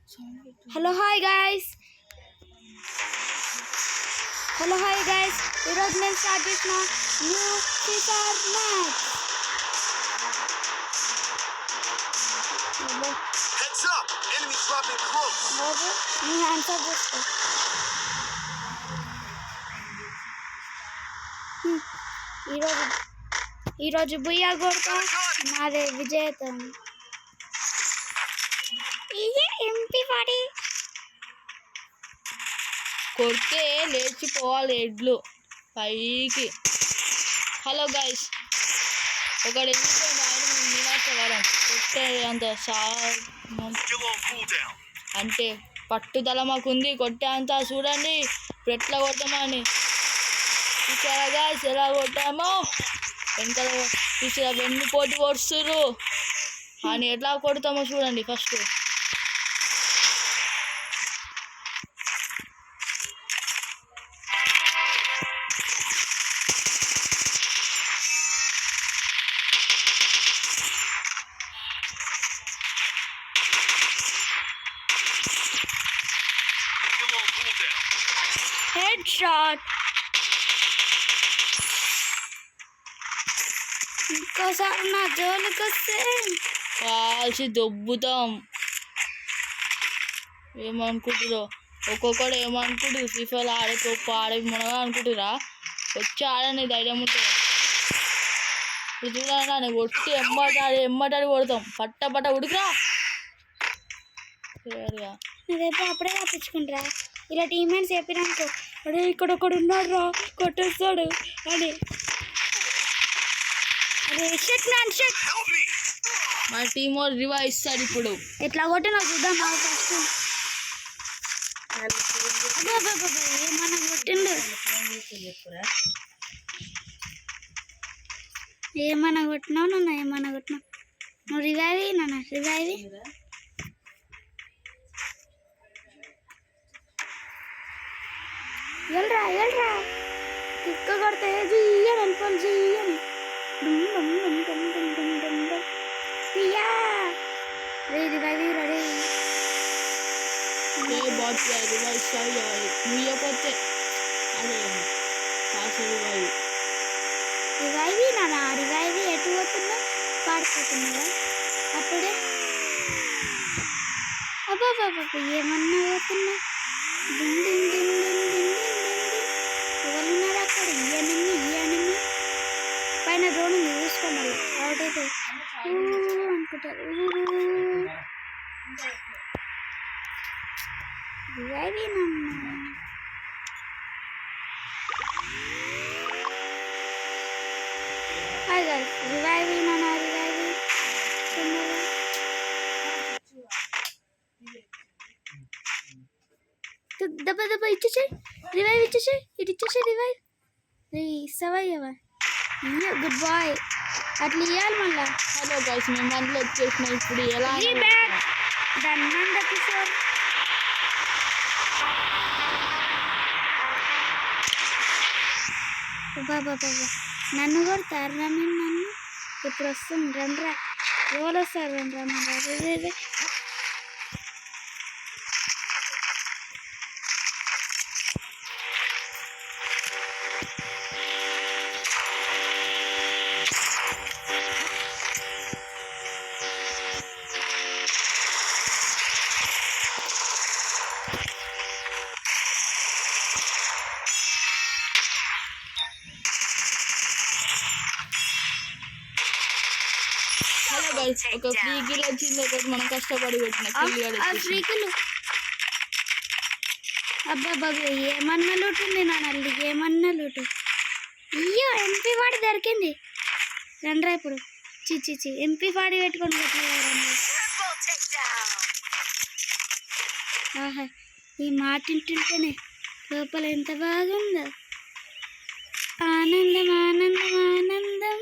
Hello hi guys ఈరోజు నేను start చేసిన new feature match. Heads up! Enemy dropping close. నీ ఆన్సర్ చేసుకో. ఈరోజు బుయ్యా కొడుకో నాదే విజేతం. ఎంపీ పాడి కొడితే లేచిపోవాలి ఎడ్లు పైకి. హలో గైస్, ఒకడు వెళ్ళిపోయింది ఆయన నిరాశవరం కొట్టే అంత అంటే పట్టుదల మాకుంది, కొట్టే అంత చూడండి ఎట్లా కొట్టామని. చూసారా గైస్ ఎలా కొట్టామో, వెనకాల చూసారా వెన్ను పోటీ కొడుతురు అని ఎట్లా కొడతామో చూడండి. First head shot. ఇంకోసారి నా జోలికి వస్తే కాల్చి దొబ్బుతాం. ఏమనుకుంటురో ఒక్కొక్కడు ఏమనుకుంటారు, ఫీఫాలో ఆడే తొప్పు ఆడే మునగా అనుకుంటురా. వచ్చి ఆడని ధైర్యం ఉంటుంది. ఇప్పుడు చూడాలని కొట్టి ఎమ్మటాడి కొడతాం. పట్ట ఉడికిరా. రేపు అప్పుడే తప్పించుకుంటారా. ఇలా టీమ్మేట్స్ చెప్పినానుకో, అడే ఇక్కడ ఒకడు ఉన్నాడు రా కొట్టేస్తాడు అని. మా టీం వాళ్ళు రివైవ్ ఇస్తాడు. ఇప్పుడు ఎట్లా కొట్టినా చూద్దాం ఫస్ట్. ఏమన్నా కొట్టిండు, ఏమన్నా కొట్టినావు నాన్న, ఏమన్నా కొట్టినావు. నువ్వు రివైవ్ నాన్న, రివైవ్. వెళ్ళరా కుక్క కొడితే జీయని అనుకోని జీయని ready ready. Bot revive start చేయాలి. నువ్వపోతే అదే రివైవ్ నాన్న, రివైవ్ ఎటు పోతుందో పాడిపోతున్నారా అప్పుడే. అబ్బా ఏమన్నా పోతున్నా. ఎవరున్నారు అక్కడ? ఇయ్యనమ్మి పైన డ్రోన్ చూసుకోండి. అవుట్ అయితే అనుకుంటారు. రివైవ్ నాన్న, రివైవ్ దెబ్బ ఇచ్చేసే, రివైవ్ ఇచ్చేసే, ఇటు ఇచ్చేసే రివైవ్. ఇస్తావా? Good boy. అట్లా ఇవ్వాలి మళ్ళా. హలో గైస్, మేము అందులో వచ్చేసిన. ఇప్పుడు ఎలా బాబా నన్ను కొడతారు రమేన్. నన్ను ఇప్పుడు వస్తుంది. రండ్రా, ఎవరు వస్తారు? రండ్రా. ఒక ఫ్రీ కిల్ వచ్చింది, ఒకటి మనం కష్టపడి పెట్టిన ఫ్రీ కిల్. అబ్బా ఏమన్నా లూట్ ఉంది నాన్న, ఏమన్నా లూటు. అయ్యో ఎంపీ వాడి దొరికింది. రండ్రా ఇప్పుడు. చి ఎంపీ వాడి పెట్టుకొని ఆహా, ఈ మాట వింటుంటేనే లోపల ఎంత బాగుందో. ఆనందం.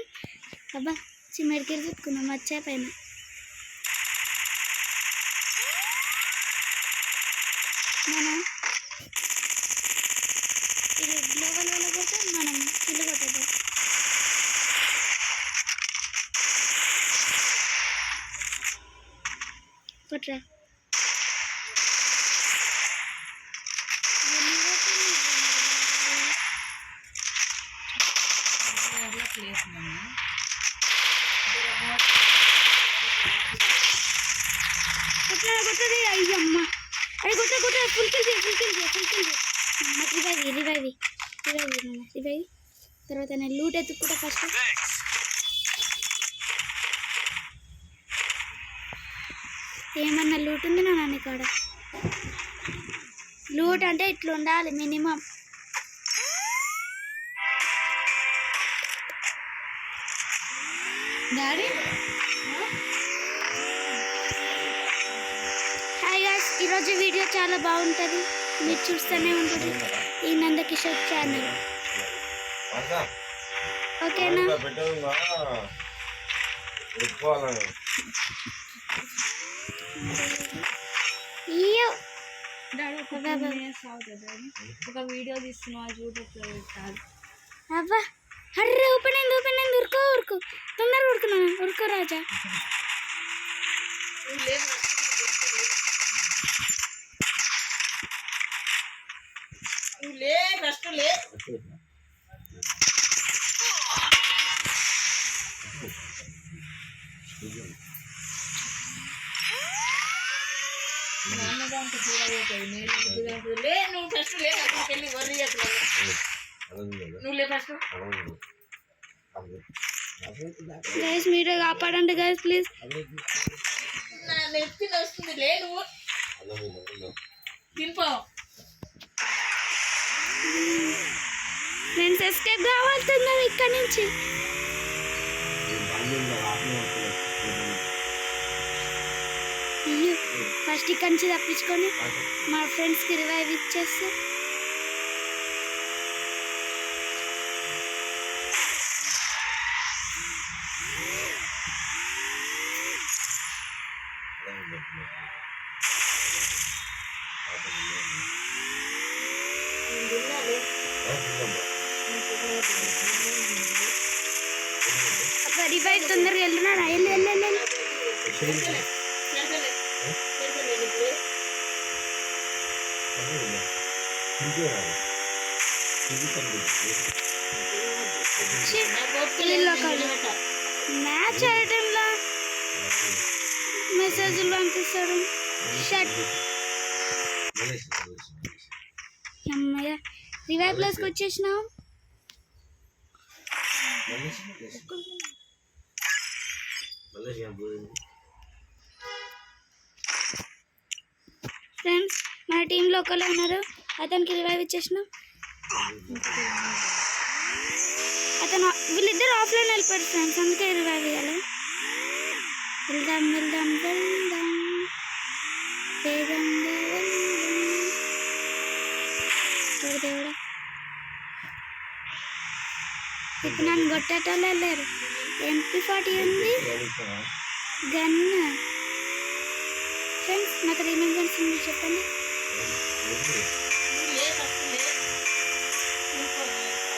అబ్బా చిమ్మడికి చుట్టుకున్నాం వచ్చా పైన. మనం ఇది గ్లోబల్ వల్ల కొట్టే మనం కిల్లు కొట్టేద్దాం. కొట్రా కొట్టది అయ్యమ్మ అది కొట్ట ఫుల్ కిల్ రివైవ్ తర్వాత నేను లూట్ ఎత్తుకుంటా ఫస్ట్. ఏమన్నా లూట్ ఉంది నా నాన్న కాడ. లూట్ అంటే ఇట్లా ఉండాలి మినిమం. డాడీ హాయ్ గాయ్స్, ఈరోజు వీడియో చాలా బాగుంటుంది, మీరు చూస్తూనే ఉంటుంది ఈ నందకిషోర్ ఛానల్. ఓకేనా? అయ్యో డాడీ ఒక వీడియో తీస్తున్నావు చూడట్లేదు పెట్టాలి. అవ్వా అర్రే ఓపెన్ అయింది ఉరుకో తొందరగా ఉరుకో రాజా. నువ్వు ఫస్ట్ లే, అక్కడికి వెళ్ళి వర్రీ నువ్వు లే ఫస్ట్. గైస్ మీరే కాపాడండి గైస్ ప్లీజ్. నా నెత్తి వస్తుంది లే, నువ్వు తినిపో. ఫ్రెండ్స్ ఎస్కేప్ కావాల్సిందా ఇక్కడ నుంచి. అయ్యో ఫస్ట్ ఇక్కడ నుంచి తప్పించుకొని మా ఫ్రెండ్స్కి రివైవ్ ఇచ్చేస్తే. రివైవ్ తొందరగా వెళ్తున్నాడు. వెళ్ళి మ్యాచ్ ఆడటంలో మెసేజ్లు పంపిస్తాడు. షట్ అమ్మయ్య రివైవ్ ప్లేస్కి వచ్చేసినాం. ఫ్రెండ్స్ మన టీంలో ఒకళ్ళు ఉన్నారు, అతనికి రివైవ్ ఇచ్చేసినాం. వీళ్ళిద్దరు ఆఫ్లైన్ వెళ్ళిపోయారు ఫ్రెండ్స్, అందుకే రివైవ్ ఇవ్వాలి. వెళ్దాం వేగంగా దేవుడా. ఇప్పుడు నన్ను కొట్టేటోళ్ళు వెళ్ళారు. MP40 ఉంది గన్. ఫ్రెండ్స్ నాకు ఏమేమి గన్స్ ఉంది చెప్పండి.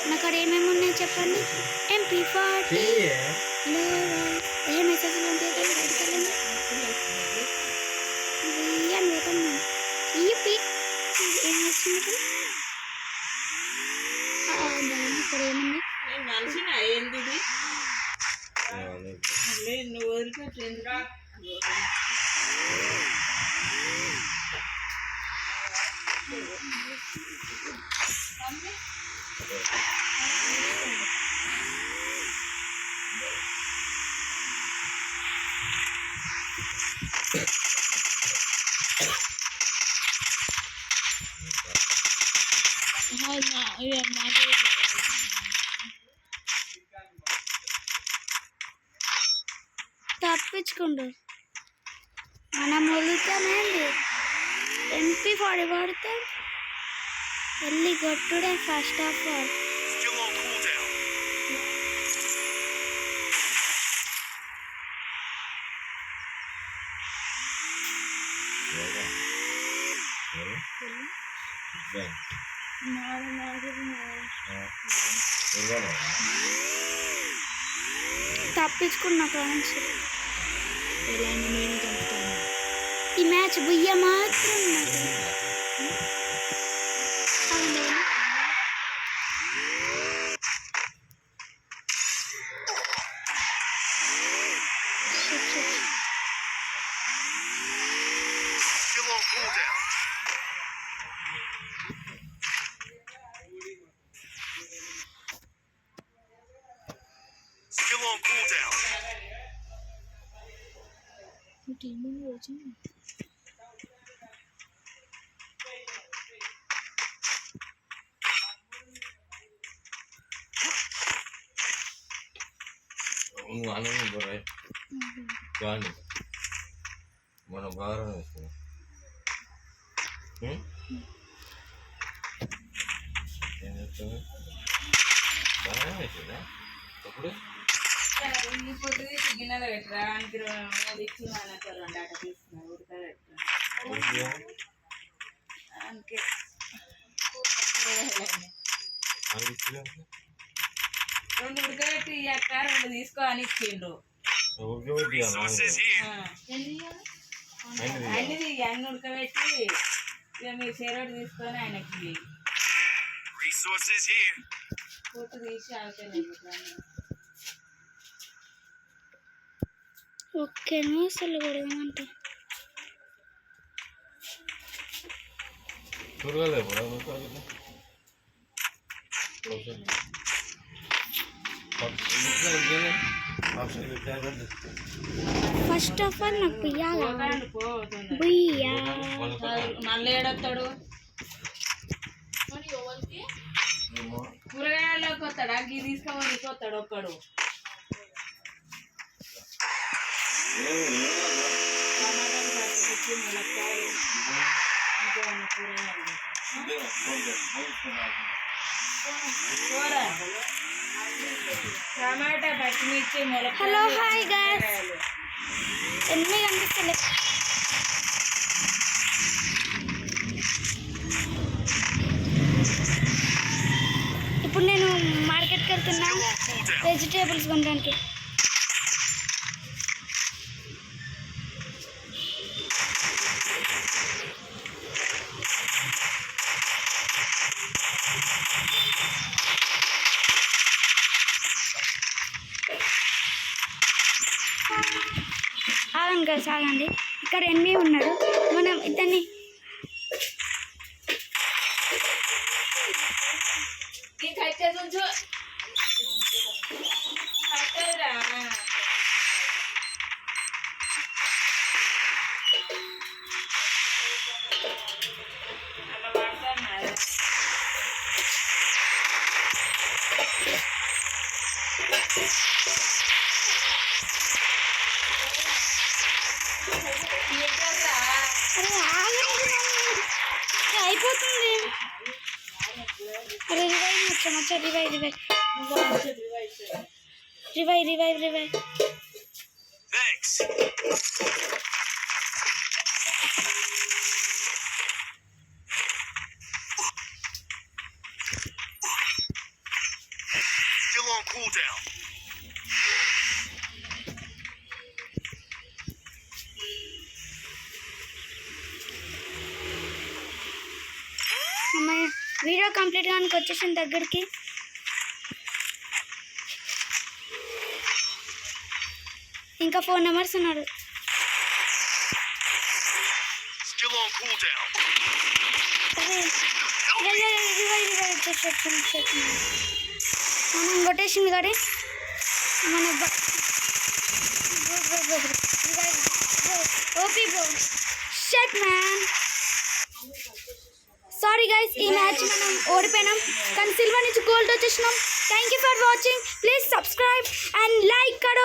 నాకు అక్కడ ఏమేమి ఉన్నాయి చెప్పండి. MP40 ఏ మెసేజ్లు ఉంటాయి బయటకెళ్ళండి. అని పోతాను ఈపీ ఏం వచ్చింది ఇక్కడ ఏముంది. నువ్వు వదిలిపెట్టేందుకు తప్పించుకుండు మనం వదులుతానండి. MP40 పడితే వెళ్ళి కొట్టుడే first of all. Still on cooldown. తప్పించుకున్నా ఫ్రెండ్స్. ఈ మ్యాచ్ బుయ్య మాత్రం నాకు. cooldown. Still on cooldown. నువ్వు అన్నం బొర్రే కానీ మన బాగా వేసుకున్నాం ఏం చెప్తాను బాగా వేసిందా అప్పుడు ఇప్పుడు గిన్నెలో పెట్టరా ఆయనకి ఇచ్చి మనకు రెండు ఆట తీసుకున్నారు ఉడకబెట్టరా ఆయనకి రెండు ఉడకబెట్టి ఇయ్యాక రెండు తీసుకో అని ఇచ్చిండ్రు Resources here. అన్ని ఉడకబెట్టి ఇక మీరు చెరోటి తీసుకొని ఆయనకి Resources here. పొట్టు తీసి ఆగుతలేదు ఒక్క నిమిషాలు కొడదామంటే చూడగలేదు ఫస్ట్ ఆఫ్ ఆల్ నాకు బియ్యా కావాలి పోతుంది బియ్యా మళ్ళీ ఏడొస్తాడు కూరగాయల్లోకి వస్తాడు అగ్గి తీసుకోవాలి వస్తాడు ఒక్కడు టమాటాలు పచ్చిమిర్చి ములక్కాయలు ఇంకేమన్నా కూరగాయలు కూర టమాటా పచ్చిమిర్చి ములక్కాయలు హలో హాయ్ గైస్ కూరగాయలు. ఎన్ని కనిపిస్తలే ఇప్పుడు నేను మార్కెట్కి వెళ్తున్నా వెజిటేబుల్స్ కొనడానికి ఆగండి కదా ఆగండి ఇక్కడ ఎన్ని ఉన్నాడు మనం ఇతన్ని ఈ కట్టె కొంచెం కట్టెరా అలా పడుతున్నారు అరే ఆగండి అయిపోతుంది అరే రివైవ్ వచ్చా revive Thanks. Still on cooldown. అమ్మాయి వీడియో కంప్లీట్ గా వచ్చేసిన దగ్గరికి ఇంకా 4 నెంబర్స్ ఉన్నారు Still on cooldown. అరే రివైవ్ మనం కొట్టేసింది కానీ మన OP bro shut man sorry guys ఈ మ్యాచ్ మనం ఓడిపోయినాం కానీ సిల్వర్ నుంచి గోల్డ్ వచ్చేసినాం thank you for watching please subscribe and like కరో